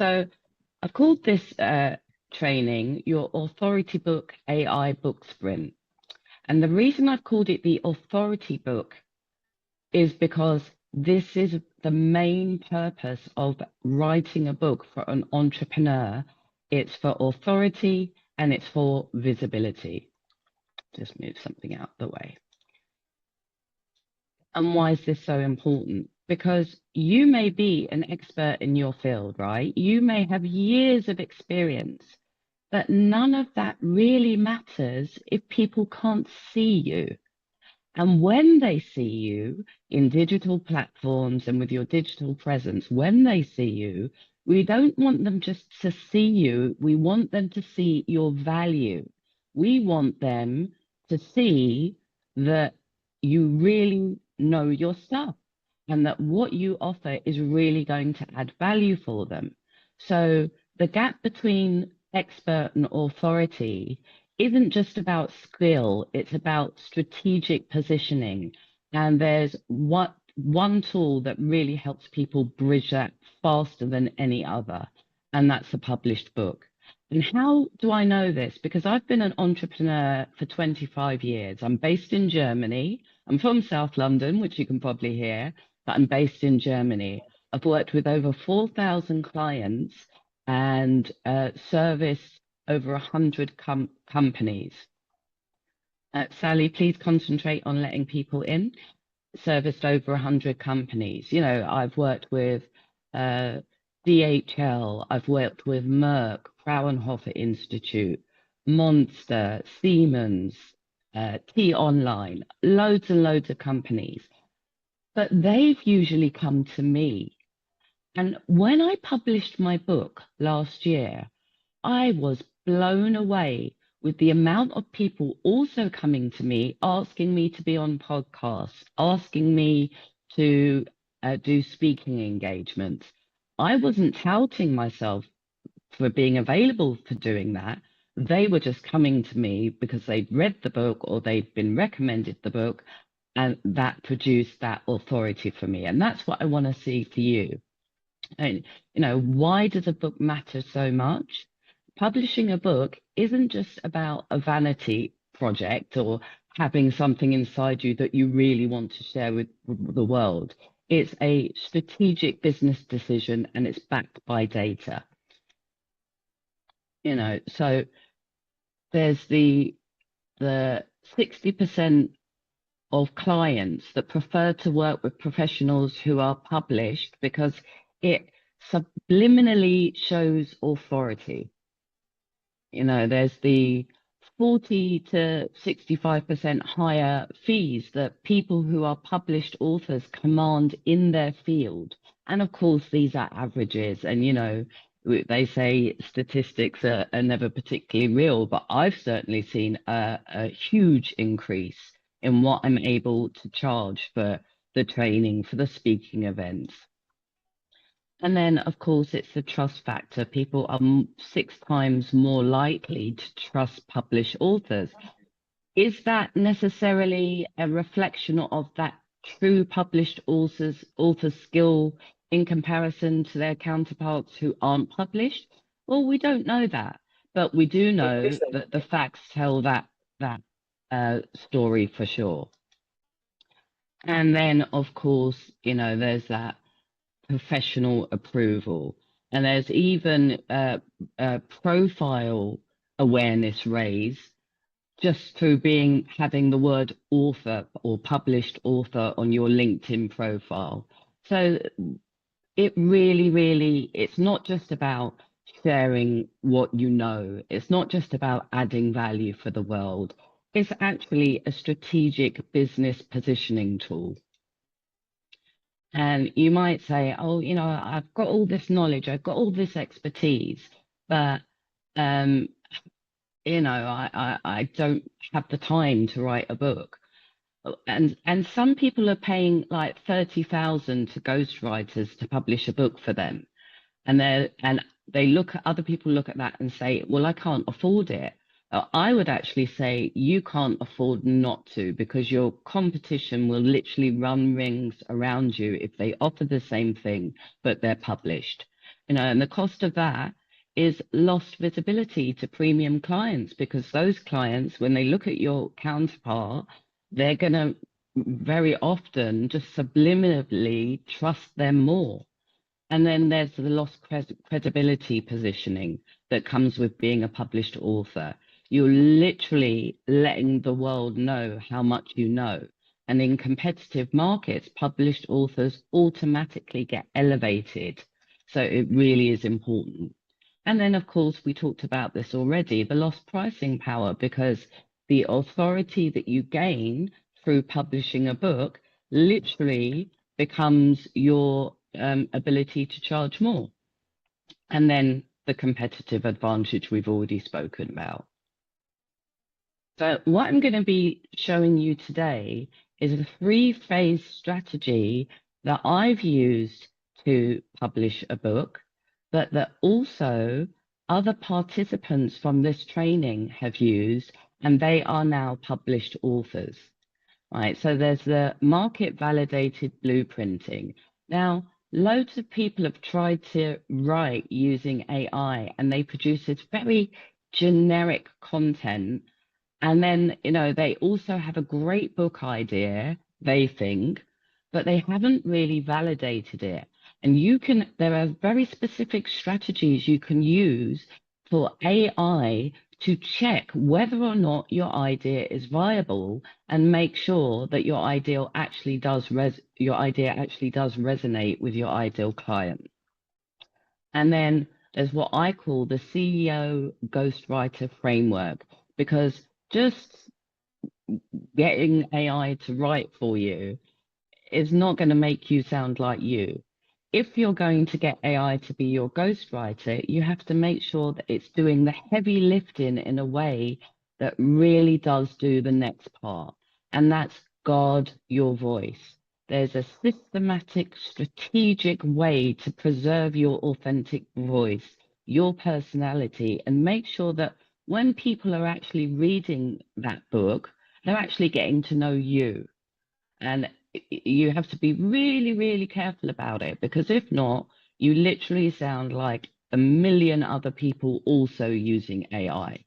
So I've called this training your Authority Book AI Book Sprint. And the reason I've called it the Authority Book is because this is the main purpose of writing a book for an entrepreneur. It's for authority and it's for visibility. Just move something out the way. And why is this so important? Because you may be an expert in your field, right? You may have years of experience, but none of that really matters if people can't see you. And when they see you in digital platforms and with your digital presence, when they see you, we don't want them just to see you. We want them to see your value. We want them to see that you really know your stuff and that what you offer is really going to add value for them. So the gap between expert and authority isn't just about skill, it's about strategic positioning. And there's one tool that really helps people bridge that faster than any other, and that's a published book. And how do I know this? Because I've been an entrepreneur for 25 years. I'm based in Germany. I'm from South London, which you can probably hear, but I'm based in Germany. I've worked with over 4,000 clients and serviced over 100 companies. Sally, please concentrate on letting people in. Serviced over 100 companies. You know, I've worked with DHL, I've worked with Merck, Fraunhofer Institute, Monster, Siemens, T-Online, loads and loads of companies. But they've usually come to me. And when I published my book last year, I was blown away with the amount of people also coming to me, asking me to be on podcasts, asking me to do speaking engagements. I wasn't touting myself for being available for doing that. They were just coming to me because they'd read the book or they'd been recommended the book, and that produced that authority for me. And that's what I want to see for you. And, you know, why does a book matter so much? Publishing a book isn't just about a vanity project or having something inside you that you really want to share with the world. It's a strategic business decision and it's backed by data. You know, so there's the 60% of clients that prefer to work with professionals who are published because it subliminally shows authority. You know, there's the 40 to 65% higher fees that people who are published authors command in their field. And of course, these are averages. And, you know, they say statistics are never particularly real, but I've certainly seen a huge increase in what I'm able to charge for the training, for the speaking events. And then, of course, it's the trust factor. People are 6 times more likely to trust published authors. Is that necessarily a reflection of that true published author's skill in comparison to their counterparts who aren't published? Well, we don't know that, but we do know that the facts tell that story for sure. And then, of course, you know, there's that professional approval, and there's even profile awareness raised just through having the word author or published author on your LinkedIn profile. So it really, it's not just about sharing what you know. It's not just about adding value for the world. It's actually a strategic business positioning tool. And you might say, oh, you know, I've got all this knowledge, I've got all this expertise, but, you know, I don't have the time to write a book. And some people are paying like 30,000 to ghostwriters to publish a book for them. And they look at other people look at that and say, well, I can't afford it. I would actually say you can't afford not to, because your competition will literally run rings around you if they offer the same thing, but they're published. and the cost of that is lost visibility to premium clients, because those clients, when they look at your counterpart, they're going to very often just subliminally trust them more. And then there's the lost credibility positioning that comes with being a published author. You're literally letting the world know how much you know. And in competitive markets, published authors automatically get elevated. So it really is important. And then, of course, we talked about this already, the lost pricing power, because the authority that you gain through publishing a book literally becomes your ability to charge more. And then the competitive advantage we've already spoken about. So what I'm going to be showing you today is a 3-phase strategy that I've used to publish a book, but that also other participants from this training have used, and they are now published authors. Right, so there's the market validated blueprinting. Now, loads of people have tried to write using AI, and they produce this very generic content. And then, they also have a great book idea, they think, but they haven't really validated it. And there are very specific strategies you can use for AI to check whether or not your idea is viable and make sure that your idea actually does resonate with your ideal client. And then there's what I call the CEO ghostwriter framework, because just getting AI to write for you is not going to make you sound like you. If you're going to get AI to be your ghostwriter, you have to make sure that it's doing the heavy lifting in a way that really does do the next part. And that's guard your voice. There's a systematic, strategic way to preserve your authentic voice, your personality, and make sure that when people are actually reading that book, they're actually getting to know you. And you have to be really, really careful about it, because if not, you literally sound like a million other people also using AI.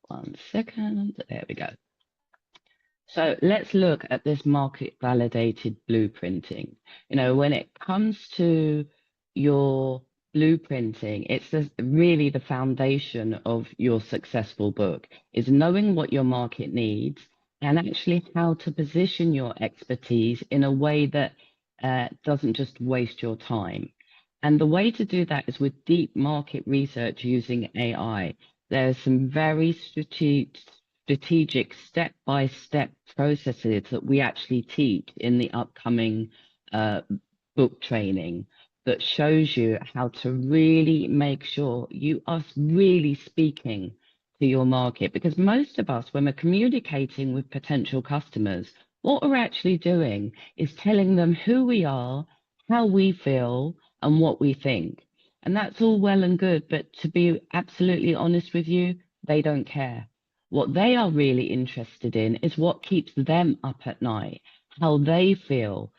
One second, there we go. So let's look at this market validated blueprinting. When it comes to your blueprinting, it's really the foundation of your successful book, is knowing what your market needs and actually how to position your expertise in a way that doesn't just waste your time. And the way to do that is with deep market research using AI. There's some very strategic step-by-step processes that we actually teach in the upcoming book training that shows you how to really make sure you are really speaking to your market. Because most of us, when we're communicating with potential customers, what we're actually doing is telling them who we are, how we feel, and what we think. And that's all well and good, but to be absolutely honest with you, they don't care. What they are really interested in is what keeps them up at night, how they feel,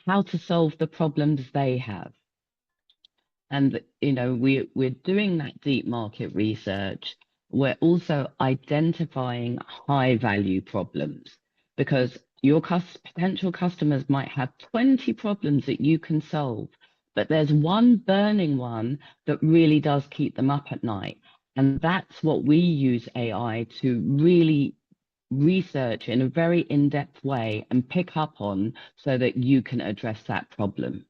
how to solve the problems they have. And, we're doing that deep market research. We're also identifying high value problems, because your potential customers might have 20 problems that you can solve, but there's one burning one that really does keep them up at night. And that's what we use AI to really research in a very in-depth way and pick up on, so that you can address that problem.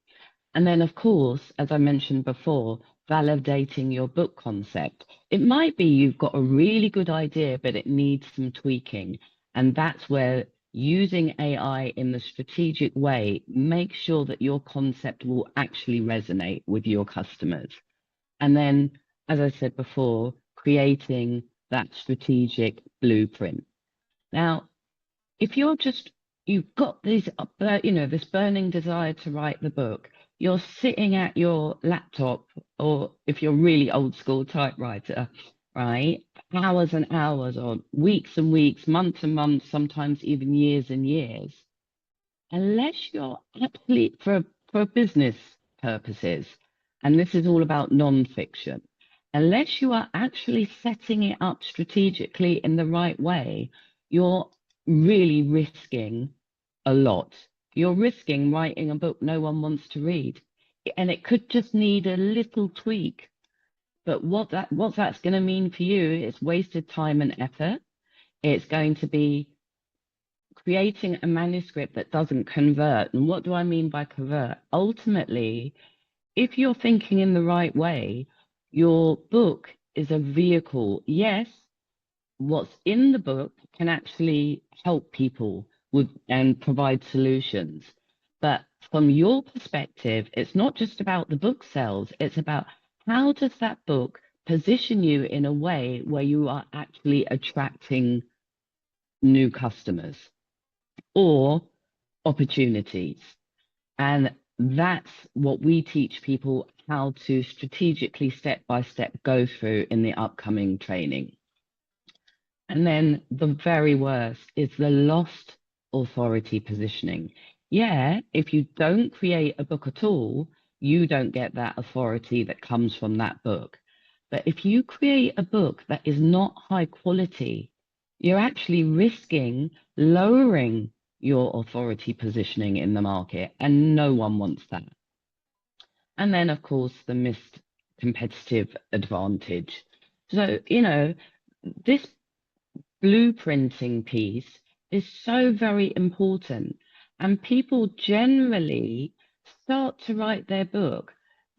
And then, of course, as I mentioned before, validating your book concept. It might be you've got a really good idea, but it needs some tweaking. And that's where using AI in the strategic way makes sure that your concept will actually resonate with your customers. And then, as I said before, creating that strategic blueprint. Now, if you've got this burning desire to write the book, you're sitting at your laptop, or if you're really old school, typewriter, right? Hours and hours, or weeks and weeks, months and months, sometimes even years and years. Unless you're actually, for a business purposes, and this is all about non-fiction, unless you are actually setting it up strategically in the right way, you're really risking a lot. You're risking writing a book no one wants to read, and it could just need a little tweak. But what that's going to mean for you is wasted time and effort. It's going to be creating a manuscript that doesn't convert. And what do I mean by convert? Ultimately, if you're thinking in the right way, your book is a vehicle. Yes, what's in the book can actually help people with and provide solutions. But from your perspective, it's not just about the book sales, it's about how does that book position you in a way where you are actually attracting new customers or opportunities. And that's what we teach people how to strategically, step by step, go through in the upcoming training. And then the very worst is the lost authority positioning. Yeah, if you don't create a book at all, you don't get that authority that comes from that book. But if you create a book that is not high quality, you're actually risking lowering your authority positioning in the market, and no one wants that. And then, of course, the missed competitive advantage. So, this blueprinting piece is so very important. And people generally start to write their book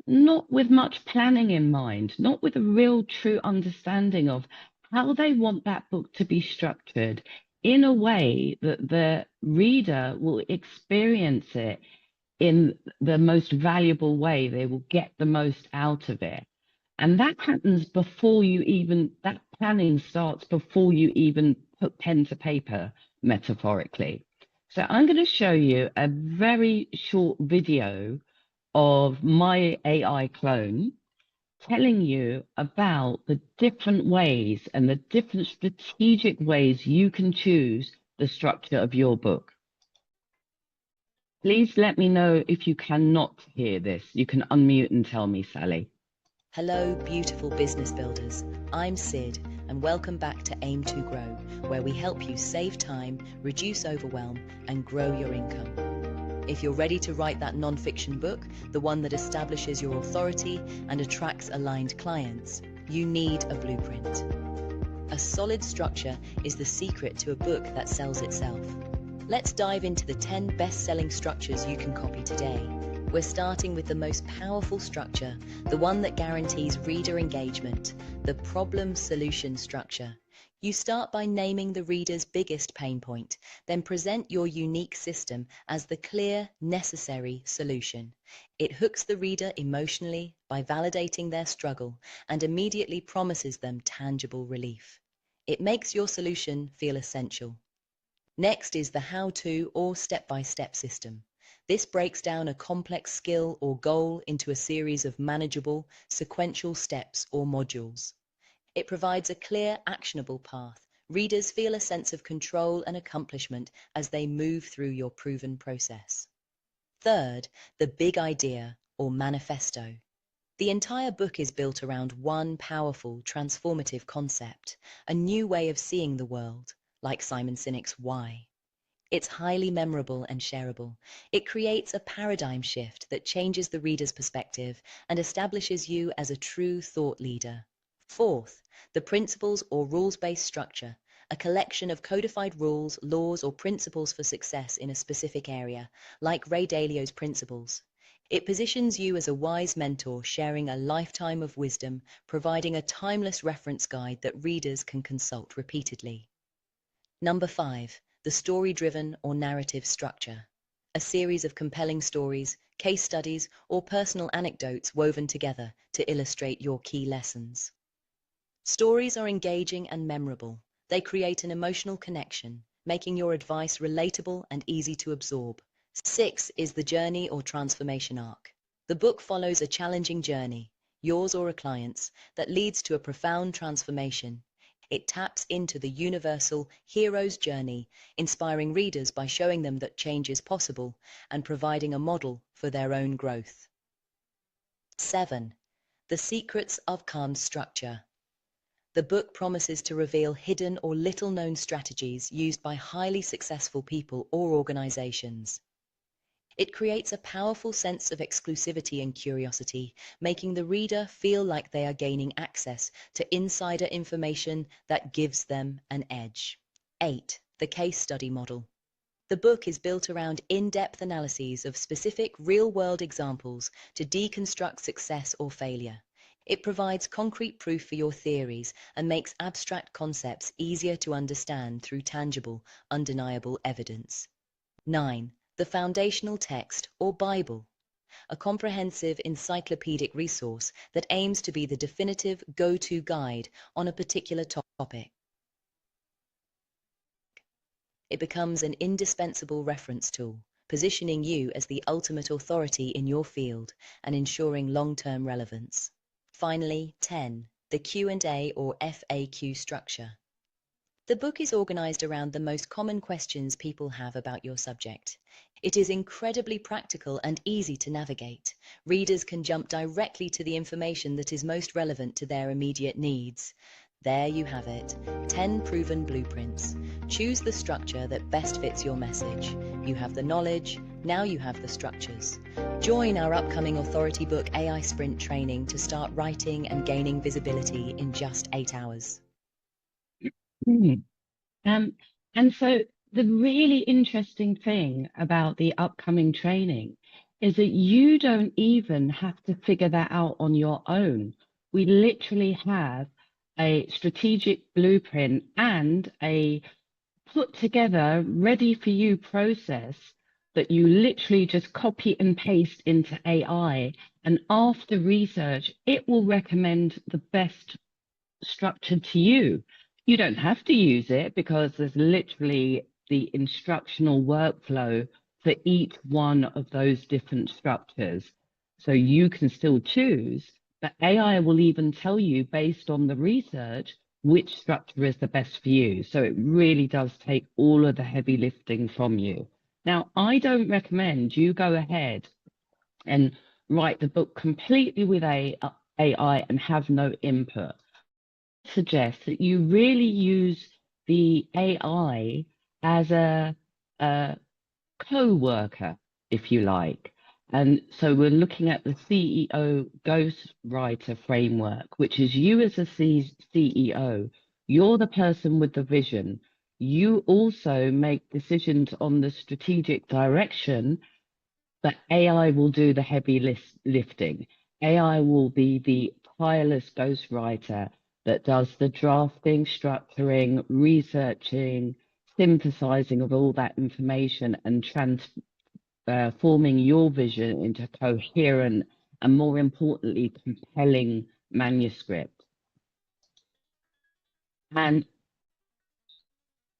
not with much planning in mind, not with a real true understanding of how they want that book to be structured in a way that the reader will experience it in the most valuable way. They will get the most out of it. And that happens before you even, that planning starts before you even put pen to paper, metaphorically. So I'm going to show you a very short video of my AI clone telling you about the different ways and the different strategic ways you can choose the structure of your book. Please let me know if you cannot hear this. You can unmute and tell me, Sally. Hello, beautiful business builders. I'm Cyd, and welcome back to Aim to Grow, where we help you save time, reduce overwhelm, and grow your income. If you're ready to write that non-fiction book, the one that establishes your authority and attracts aligned clients, you need a blueprint. A solid structure is the secret to a book that sells itself. Let's dive into the 10 best-selling structures you can copy today. We're starting with the most powerful structure, the one that guarantees reader engagement, the problem-solution structure. You start by naming the reader's biggest pain point, then present your unique system as the clear, necessary solution. It hooks the reader emotionally by validating their struggle and immediately promises them tangible relief. It makes your solution feel essential. Next is the how-to or step-by-step system. This breaks down a complex skill or goal into a series of manageable, sequential steps or modules. It provides a clear, actionable path. Readers feel a sense of control and accomplishment as they move through your proven process. Third, the big idea or manifesto. The entire book is built around one powerful, transformative concept, a new way of seeing the world, like Simon Sinek's Why. It's highly memorable and shareable. It creates a paradigm shift that changes the reader's perspective and establishes you as a true thought leader. Fourth, the principles or rules-based structure, a collection of codified rules, laws, or principles for success in a specific area, like Ray Dalio's principles. It positions you as a wise mentor sharing a lifetime of wisdom, providing a timeless reference guide that readers can consult repeatedly. Number 5. The story-driven or narrative structure. A series of compelling stories, case studies, or personal anecdotes woven together to illustrate your key lessons. Stories are engaging and memorable. They create an emotional connection, making your advice relatable and easy to absorb. 6 is the journey or transformation arc. The book follows a challenging journey, yours or a client's, that leads to a profound transformation. It taps into the universal hero's journey, inspiring readers by showing them that change is possible and providing a model for their own growth. 7. The Secrets of Calm Structure. The book promises to reveal hidden or little-known strategies used by highly successful people or organizations. It creates a powerful sense of exclusivity and curiosity, making the reader feel like they are gaining access to insider information that gives them an edge. 8. The Case Study Model. The book is built around in-depth analyses of specific real-world examples to deconstruct success or failure. It provides concrete proof for your theories and makes abstract concepts easier to understand through tangible, undeniable evidence. 9. The Foundational Text or Bible. A comprehensive encyclopedic resource that aims to be the definitive go-to guide on a particular topic. It becomes an indispensable reference tool, positioning you as the ultimate authority in your field and ensuring long-term relevance. Finally, 10. The Q&A or FAQ structure. The book is organized around the most common questions people have about your subject. It is incredibly practical and easy to navigate. Readers can jump directly to the information that is most relevant to their immediate needs. There you have it, 10 proven blueprints. Choose the structure that best fits your message. You have the knowledge, now you have the structures. Join our upcoming Authority Book AI Sprint training to start writing and gaining visibility in just 8 hours. And so the really interesting thing about the upcoming training is that you don't even have to figure that out on your own. We literally have a strategic blueprint and a put together, ready for you process that you literally just copy and paste into AI. And after research, it will recommend the best structure to you. You don't have to use it because there's literally the instructional workflow for each one of those different structures. So you can still choose, but AI will even tell you based on the research which structure is the best for you. So it really does take all of the heavy lifting from you. Now, I don't recommend you go ahead and write the book completely with AI and have no input. I suggest that you really use the AI as a co-worker, if you like. And so we're looking at the CEO ghostwriter framework, which is you as a CEO, you're the person with the vision. You also make decisions on the strategic direction, but AI will do the heavy lifting. AI will be the tireless ghostwriter that does the drafting, structuring, researching, synthesizing of all that information and transforming your vision into coherent and, more importantly, compelling manuscript. And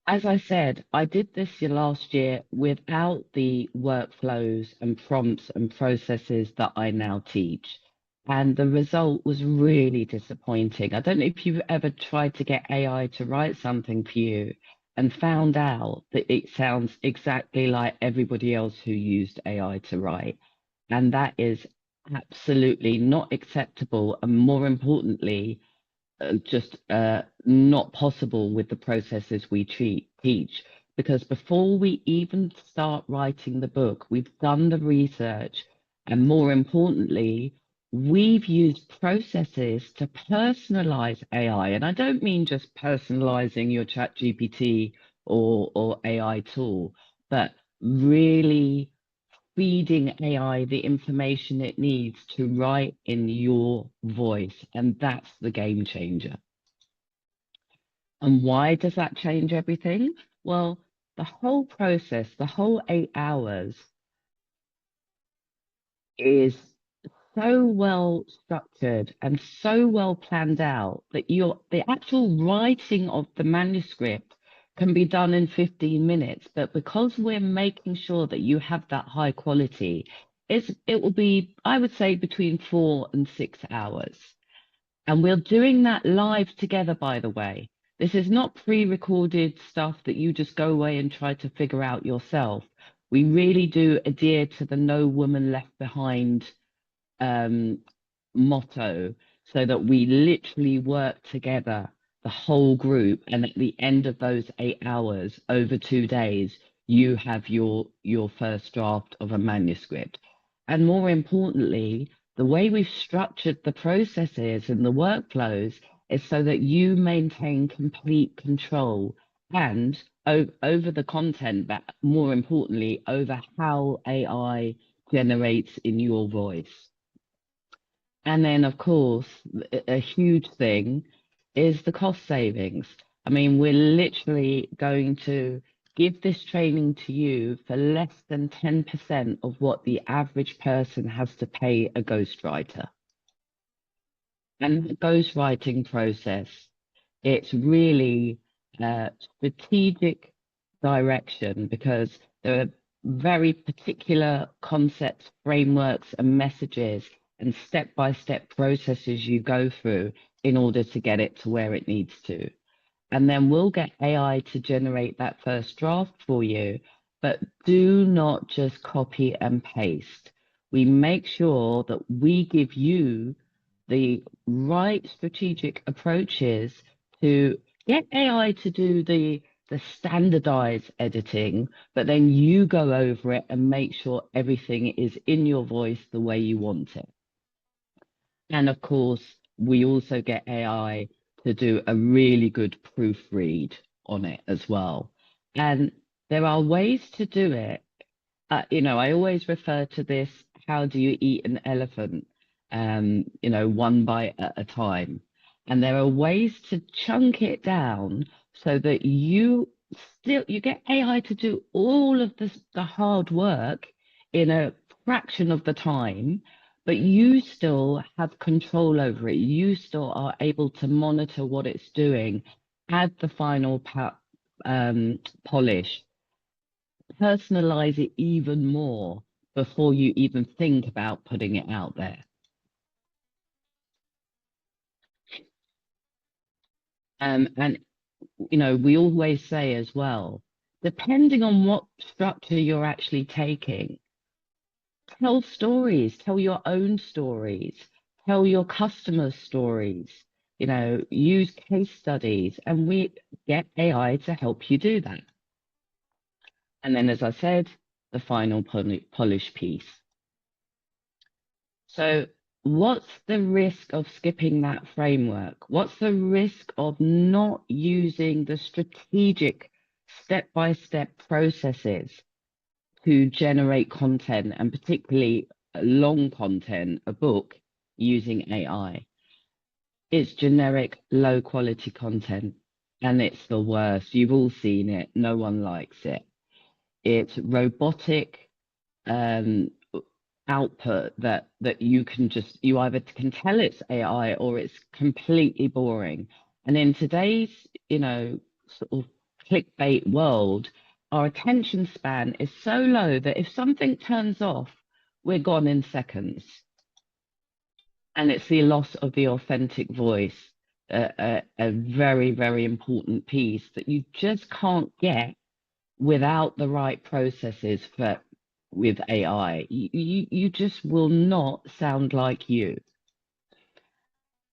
as I said, I did this last year without the workflows and prompts and processes that I now teach. And the result was really disappointing. I don't know if you've ever tried to get AI to write something for you and found out that it sounds exactly like everybody else who used AI to write. And that is absolutely not acceptable. And more importantly, just not possible with the processes we teach. Because before we even start writing the book, we've done the research. And more importantly, we've used processes to personalize AI. And I don't mean just personalizing your ChatGPT or AI tool, but really feeding AI the information it needs to write in your voice. And that's the game changer. And why does that change everything? Well, the whole process, the whole 8 hours is so well structured and so well planned out that the actual writing of the manuscript can be done in 15 minutes. But because we're making sure that you have that high quality, it will be, I would say, between 4 and 6 hours. And we're doing that live together, by the way. This is not pre-recorded stuff that you just go away and try to figure out yourself. We really do adhere to the No Woman Left Behind motto so that we literally work together, the whole group, and at the end of those 8 hours over 2 days, you have your first draft of a manuscript. And more importantly, the way we've structured the processes and the workflows is so that you maintain complete control and over the content, but more importantly, over how AI generates in your voice. And then, of course, a huge thing is the cost savings. I mean, we're literally going to give this training to you for less than 10% of what the average person has to pay a ghostwriter. And the ghostwriting process, it's really strategic direction, because there are very particular concepts, frameworks, and messages and step-by-step processes you go through in order to get it to where it needs to. And then we'll get AI to generate that first draft for you, but do not just copy and paste. We make sure that we give you the right strategic approaches to get AI to do the standardized editing, but then you go over it and make sure everything is in your voice the way you want it. And of course, we also get AI to do a really good proofread on it as well. And there are ways to do it. I always refer to this, how do you eat an elephant? One bite at a time. And there are ways to chunk it down so that you get AI to do all of the hard work in a fraction of the time, but you still have control over it. You still are able to monitor what it's doing, add the final polish, personalize it even more before you even think about putting it out there. And we always say as well, depending on what structure you're actually taking, tell stories, tell your own stories, tell your customers' stories, use case studies, and we get AI to help you do that. And then, as I said, the final polish piece. So what's the risk of skipping that framework? What's the risk of not using the strategic step-by-step processes to generate content, and particularly long content, a book, using AI? It's generic, low-quality content, and it's the worst. You've all seen it. No one likes it. It's robotic output that you either can tell it's AI or it's completely boring. And in today's, sort of clickbait world, our attention span is so low that if something turns off, we're gone in seconds. And it's the loss of the authentic voice, a very, very important piece that you just can't get without the right processes with AI. You just will not sound like you.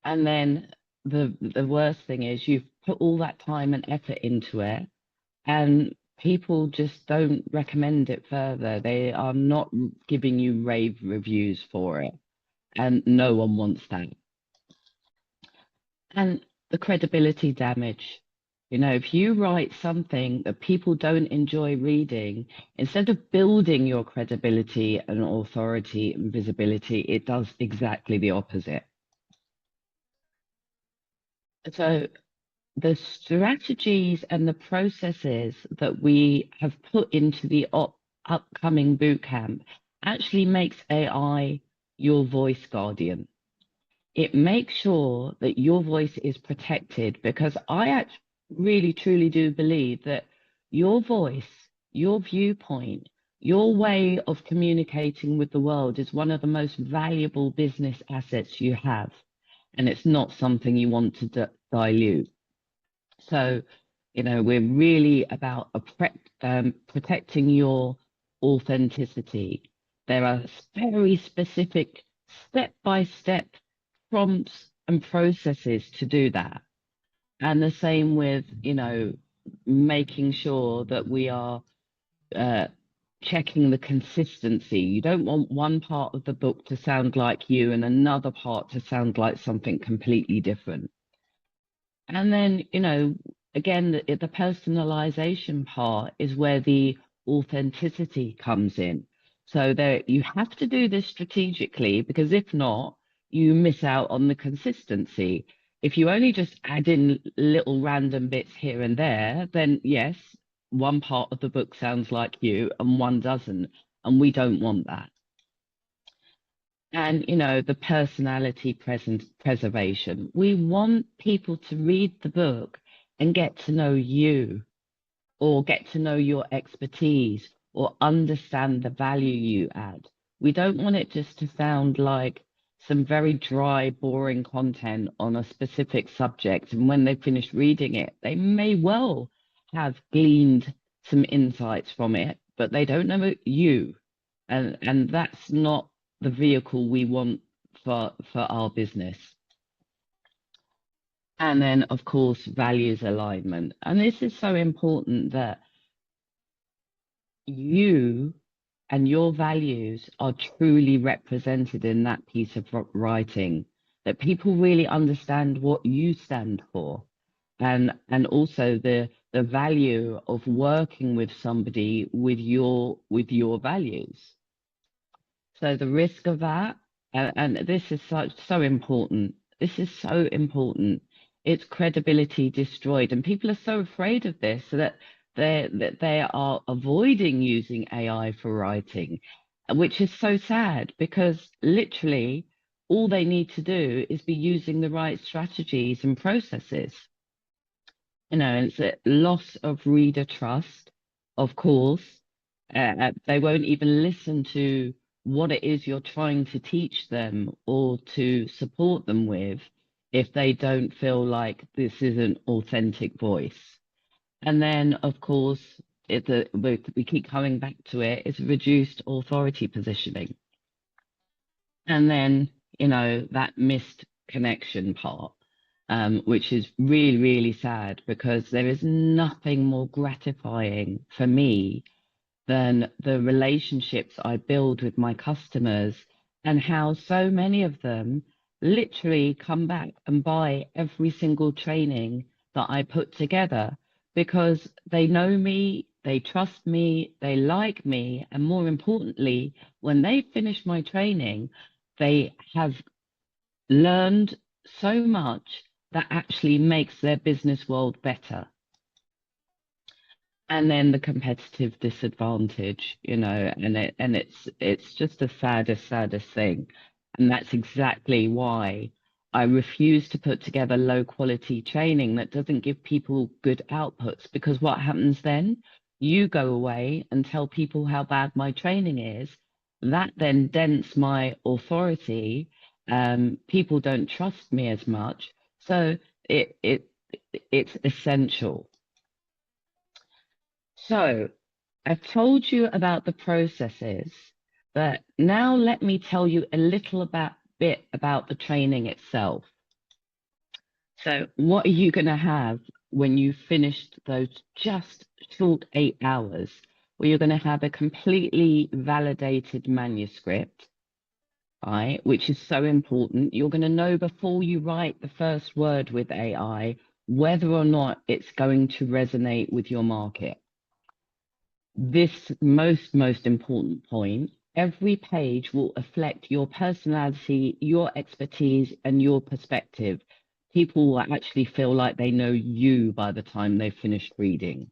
And then the worst thing is you've put all that time and effort into it, and people just don't recommend it further. They are not giving you rave reviews for it, and no one wants that. And the credibility damage. If you write something that people don't enjoy reading, instead of building your credibility and authority and visibility, it does exactly the opposite. So the strategies and the processes that we have put into the upcoming bootcamp actually makes AI your voice guardian. It makes sure that your voice is protected, because I actually really truly do believe that your voice, your viewpoint, your way of communicating with the world is one of the most valuable business assets you have, and it's not something you want to dilute. So, we're really about protecting your authenticity. There are very specific step-by-step prompts and processes to do that. And the same with, making sure that we are uh, checking the consistency. You don't want one part of the book to sound like you and another part to sound like something completely different. And then, again, the personalization part is where the authenticity comes in. So there, you have to do this strategically, because if not, you miss out on the consistency. If you only just add in little random bits here and there, then yes, one part of the book sounds like you and one doesn't. And we don't want that. And, the personality preservation. We want people to read the book and get to know you, or get to know your expertise, or understand the value you add. We don't want it just to sound like some very dry, boring content on a specific subject. And when they finish reading it, they may well have gleaned some insights from it, but they don't know you. And that's not the vehicle we want for our business. And then, of course, values alignment. And this is so important, that you and your values are truly represented in that piece of writing, that people really understand what you stand for, and also the value of working with somebody with your values. So the risk of that, and this is so important. This is so important. It's credibility destroyed, and people are so afraid of this that they are avoiding using AI for writing, which is so sad, because literally all they need to do is be using the right strategies and processes. It's a loss of reader trust, of course. They won't even listen to what it is you're trying to teach them or to support them with if they don't feel like this is an authentic voice. And then, of course, we keep coming back to it, it's reduced authority positioning. And then, that missed connection part, which is really, really sad, because there is nothing more gratifying for me than the relationships I build with my customers, and how so many of them literally come back and buy every single training that I put together, because they know me, they trust me, they like me, and more importantly, when they finish my training, they have learned so much that actually makes their business world better. And then the competitive disadvantage, and it's just the saddest thing. And that's exactly why I refuse to put together low quality training that doesn't give people good outputs, because what happens then? You go away and tell people how bad my training is. That then dents my authority. People don't trust me as much. So it's essential. So I've told you about the processes, but now let me tell you a little bit about the training itself. So what are you going to have when you've finished those just short 8 hours? Well, you're going to have a completely validated manuscript, right, which is so important. You're going to know before you write the first word with AI whether or not it's going to resonate with your market. This most important point, every page will reflect your personality, your expertise, and your perspective. People will actually feel like they know you by the time they've finished reading.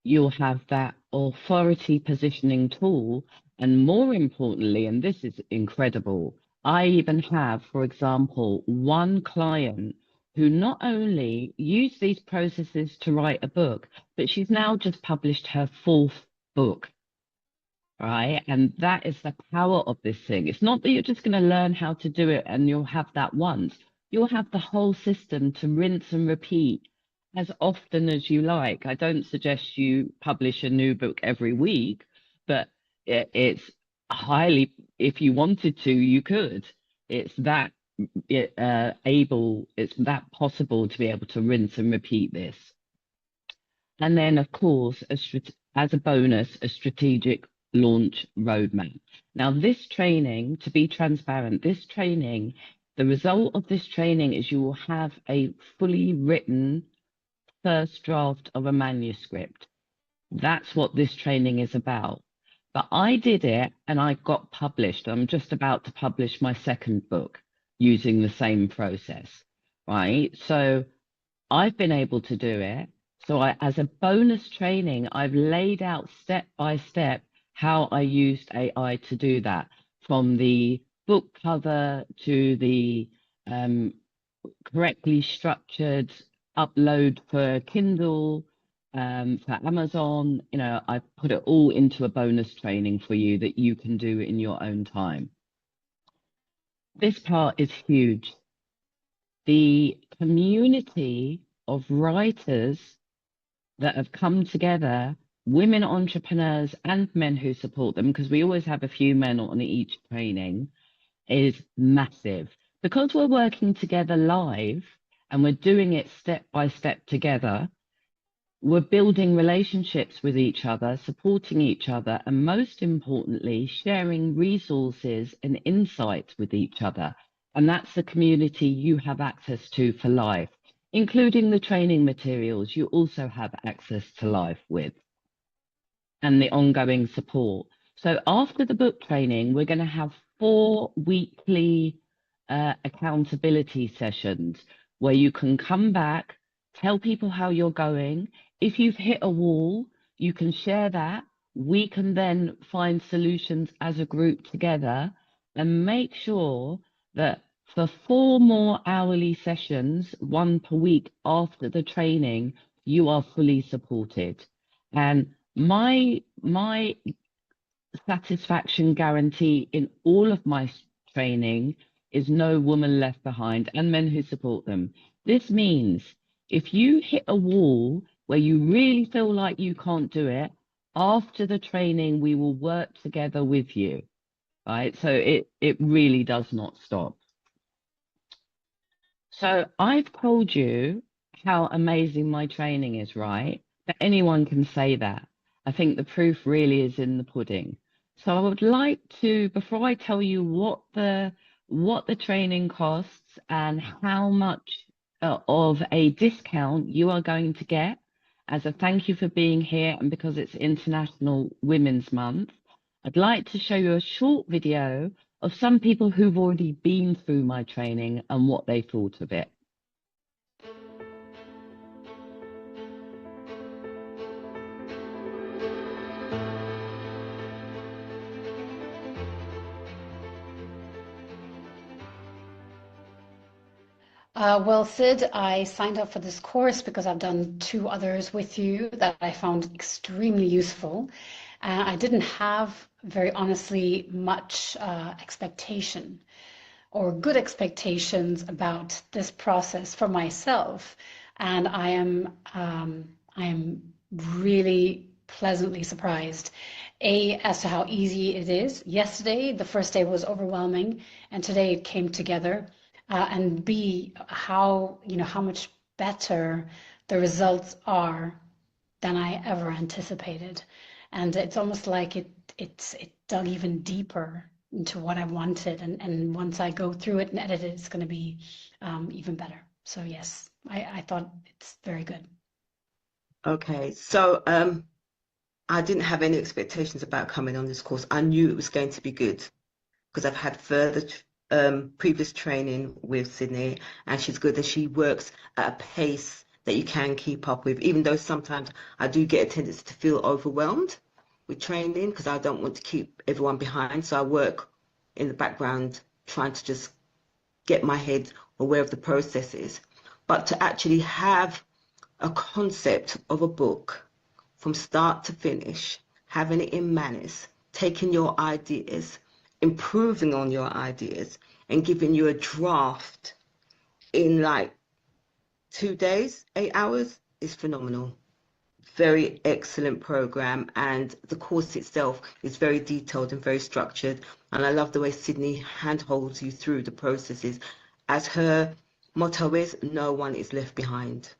You'll have that authority positioning tool, and more importantly, and this is incredible, I even have, for example, one client who not only used these processes to write a book, but she's now just published her 4th book, right? And that is the power of this thing. It's not that you're just going to learn how to do it and you'll have that once. You'll have the whole system to rinse and repeat as often as you like. I don't suggest you publish a new book every week, but it's highly, if you wanted to, you could. It's that it's that possible to be able to rinse and repeat this. And then, of course, as a bonus, a strategic launch roadmap. Now, this training, to be transparent, the result of this training is you will have a fully written first draft of a manuscript. That's what this training is about. But I did it and I got published. I'm just about to publish my second book using the same process, right? So I've been able to do it. So as a bonus training, I've laid out step by step how I used AI to do that, from the book cover to the correctly structured upload for Kindle, for Amazon. I put it all into a bonus training for you that you can do in your own time. This part is huge. The community of writers that have come together, women entrepreneurs and men who support them, because we always have a few men on each training, is massive. Because we're working together live and we're doing it step by step together, we're building relationships with each other, supporting each other, and most importantly, sharing resources and insights with each other. And that's the community you have access to for life, including the training materials you also have access to life with, and the ongoing support. So after the book training, we're going to have 4 weekly accountability sessions where you can come back, tell people how you're going. If you've hit a wall, you can share that. We can then find solutions as a group together and make sure that for 4 more hourly sessions, 1 per week after the training, you are fully supported. And my satisfaction guarantee in all of my training is no woman left behind, and men who support them. This means if you hit a wall where you really feel like you can't do it, after the training, we will work together with you, right? So it really does not stop. So I've told you how amazing my training is, right? But anyone can say that. I think the proof really is in the pudding. So I would like to, before I tell you what the training costs and how much of a discount you are going to get as a thank you for being here and because it's International Women's Month, I'd like to show you a short video of some people who've already been through my training and what they thought of it. Well, Cyd, I signed up for this course because I've done 2 others with you that I found extremely useful. I didn't have, very honestly, much expectation or good expectations about this process for myself. And I am really pleasantly surprised, A, as to how easy it is. Yesterday, the first day was overwhelming, and today it came together. And B, how much better the results are than I ever anticipated. And it's almost like it dug even deeper into what I wanted. And once I go through it and edit it, it's going to be even better. So yes, I thought it's very good. Okay, so I didn't have any expectations about coming on this course. I knew it was going to be good because I've had further previous training with Cydnie, and she's good, and she works at a pace that you can keep up with, even though sometimes I do get a tendency to feel overwhelmed with training because I don't want to keep everyone behind. So I work in the background trying to just get my head aware of the processes. But to actually have a concept of a book from start to finish, having it in manners, taking your ideas, improving on your ideas, and giving you a draft in like 2 days, 8 hours is phenomenal. Very excellent program, and the course itself is very detailed and very structured, and I love the way Cydnie handholds you through the processes as her motto is, no one is left behind.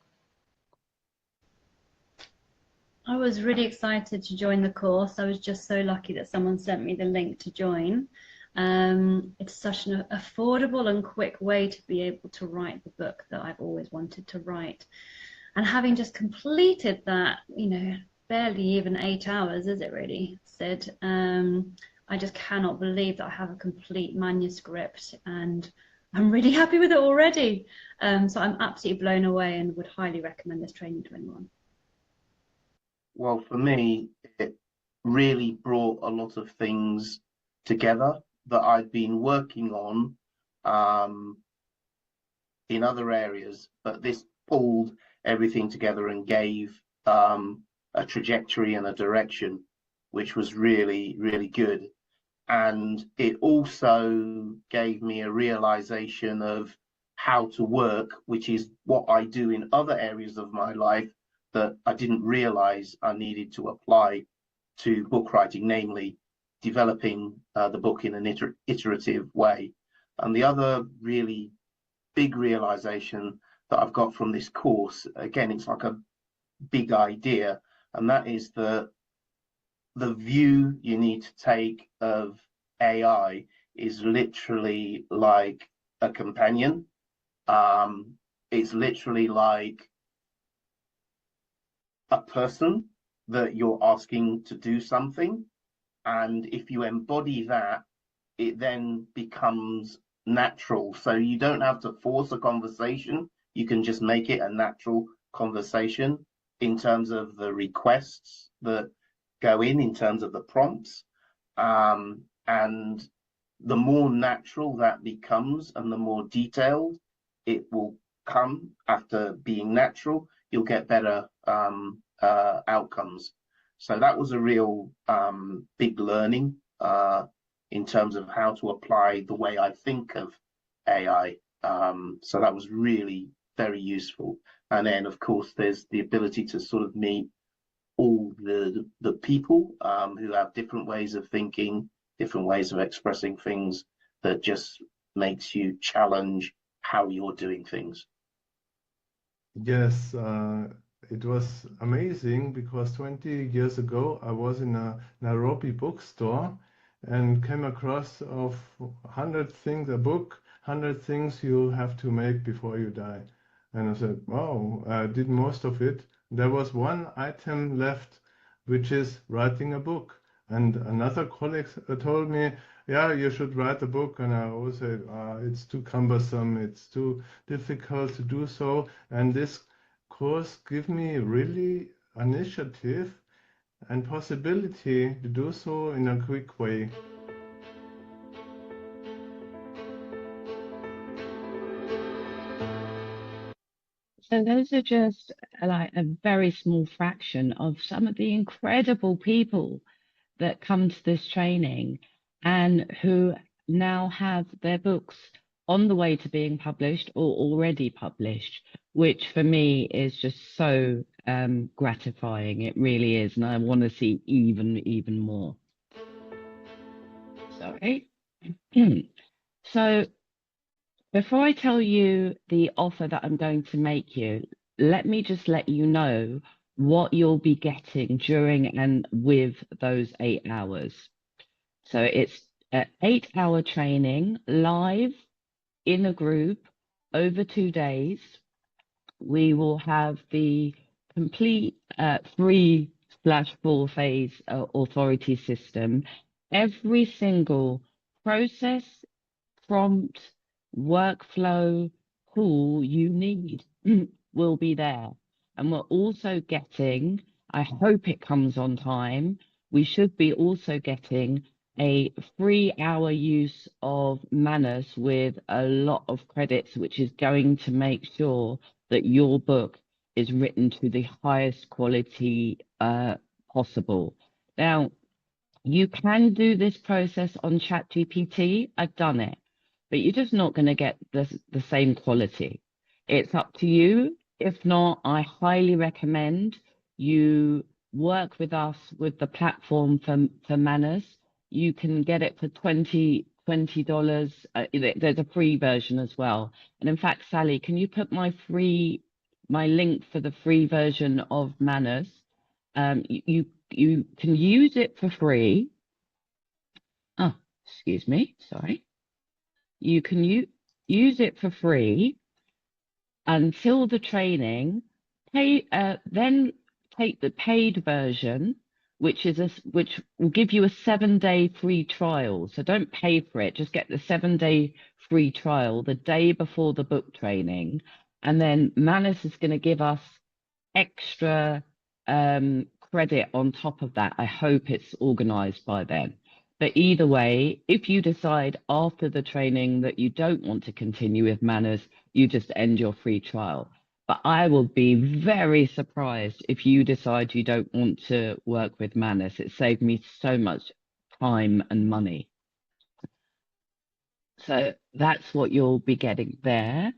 I was really excited to join the course. I was just so lucky that someone sent me the link to join. It's such an affordable and quick way to be able to write the book that I've always wanted to write. And having just completed that, you know, barely even 8 hours, is it really, Cyd? I just cannot believe that I have a complete manuscript, and I'm really happy with it already. So I'm absolutely blown away and would highly recommend this training to anyone. Well, for me, it really brought a lot of things together that I've been working on in other areas, but this pulled everything together and gave a trajectory and a direction, which was really, really good. And it also gave me a realization of how to work, which is what I do in other areas of my life that I didn't realize I needed to apply to book writing, namely developing the book in an iterative way. And the other really big realization that I've got from this course, again, it's like a big idea, and that is the view you need to take of AI is literally like a companion. It's literally like a person that you're asking to do something, and if you embody that, it then becomes natural. So you don't have to force a conversation, you can just make it a natural conversation in terms of the requests that go in terms of the prompts, and the more natural that becomes and the more detailed it will come after being natural, you'll get better outcomes. So that was a real big learning in terms of how to apply the way I think of AI. So that was really very useful. And then, of course, there's the ability to sort of meet all the people who have different ways of thinking, different ways of expressing things, that just makes you challenge how you're doing things. Yes, it was amazing because 20 years ago I was in a Nairobi bookstore and came across of 100 things, a book, 100 things you have to make before you die. And I said, wow, I did most of it. There was one item left, which is writing a book. And another colleague told me, yeah, you should write a book. And I always said, it's too cumbersome, it's too difficult to do so. And this course gave me really initiative and possibility to do so in a quick way. So those are just like a very small fraction of some of the incredible people that come to this training and who now have their books on the way to being published or already published, which for me is just so gratifying. It really is. And I want to see even more. Sorry. So before I tell you the offer that I'm going to make you, let me just let you know what you'll be getting during and with those 8 hours. So it's an 8-hour training live in a group over 2 days. We will have the complete 3/4 phase authority system. Every single process, prompt, workflow tool you need will be there. And we're also getting, I hope it comes on time, we should be also getting a 3-hour use of Manus with a lot of credits, which is going to make sure that your book is written to the highest quality possible. Now, you can do this process on ChatGPT. I've done it, but you're just not going to get the same quality. It's up to you. If not, I highly recommend you work with us with the platform for Manus. You can get it for $20 $20. There's a free version as well. And in fact, Sally, can you put my link for the free version of Manners? You can use it for free. Oh, excuse me, sorry. You can use it for free until the training. Then take the paid version, which will give you a 7-day free trial. So don't pay for it, just get the 7-day free trial the day before the book training. And then Manners is going to give us extra credit on top of that. I hope it's organized by then. But either way, if you decide after the training that you don't want to continue with Manners, you just end your free trial. But I will be very surprised if you decide you don't want to work with Manners. It saved me so much time and money. So that's what you'll be getting there.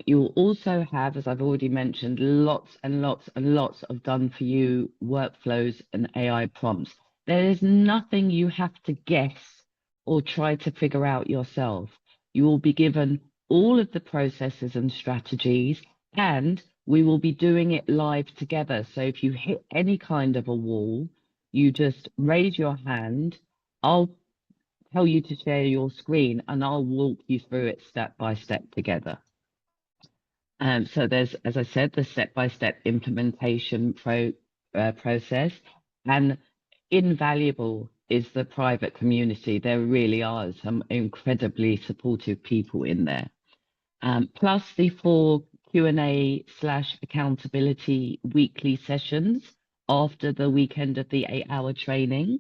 You'll also have, as I've already mentioned, lots and lots and lots of done-for-you workflows and AI prompts. There is nothing you have to guess or try to figure out yourself. You will be given all of the processes and strategies, and we will be doing it live together. So if you hit any kind of a wall, you just raise your hand. I'll tell you to share your screen, and I'll walk you through it step by step together. So there's, as I said, the step-by-step implementation process, and invaluable is the private community. There really are some incredibly supportive people in there. Plus the 4 Q&A/accountability weekly sessions after the weekend of the 8-hour training.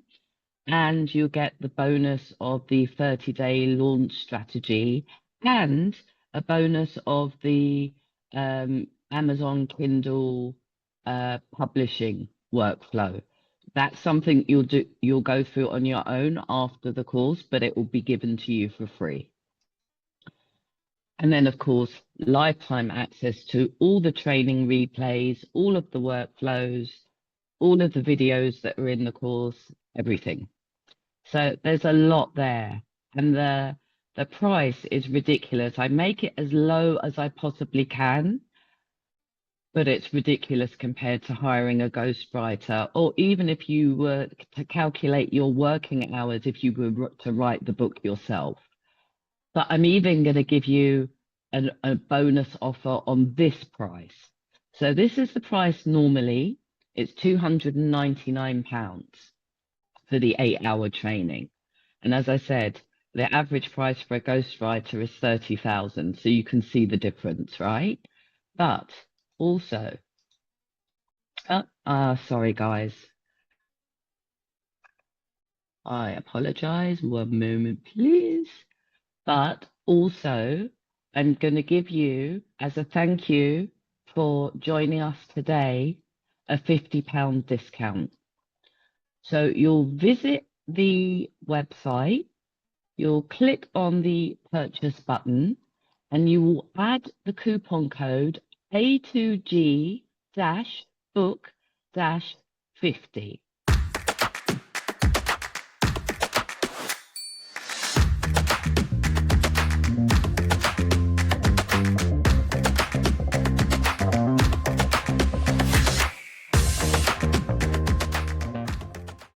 And you'll get the bonus of the 30-day launch strategy and a bonus of the Amazon Kindle publishing workflow. That's something you'll go through on your own after the course, but it will be given to you for free. And then, of course, lifetime access to all the training replays, all of the workflows, all of the videos that are in the course, everything. So there's a lot there, and the price is ridiculous. I make it as low as I possibly can, but it's ridiculous compared to hiring a ghostwriter, or even if you were to calculate your working hours if you were to write the book yourself. But I'm even going to give you a bonus offer on this price. So this is the price normally. It's £299 for the 8-hour training. And as I said, the average price for a ghostwriter is £30,000. So you can see the difference, right? But also, sorry, guys. I apologize. 1 moment, please. But also, I'm going to give you, as a thank you for joining us today, a £50 discount. So you'll visit the website, you'll click on the purchase button, and you will add the coupon code A2G-book-50.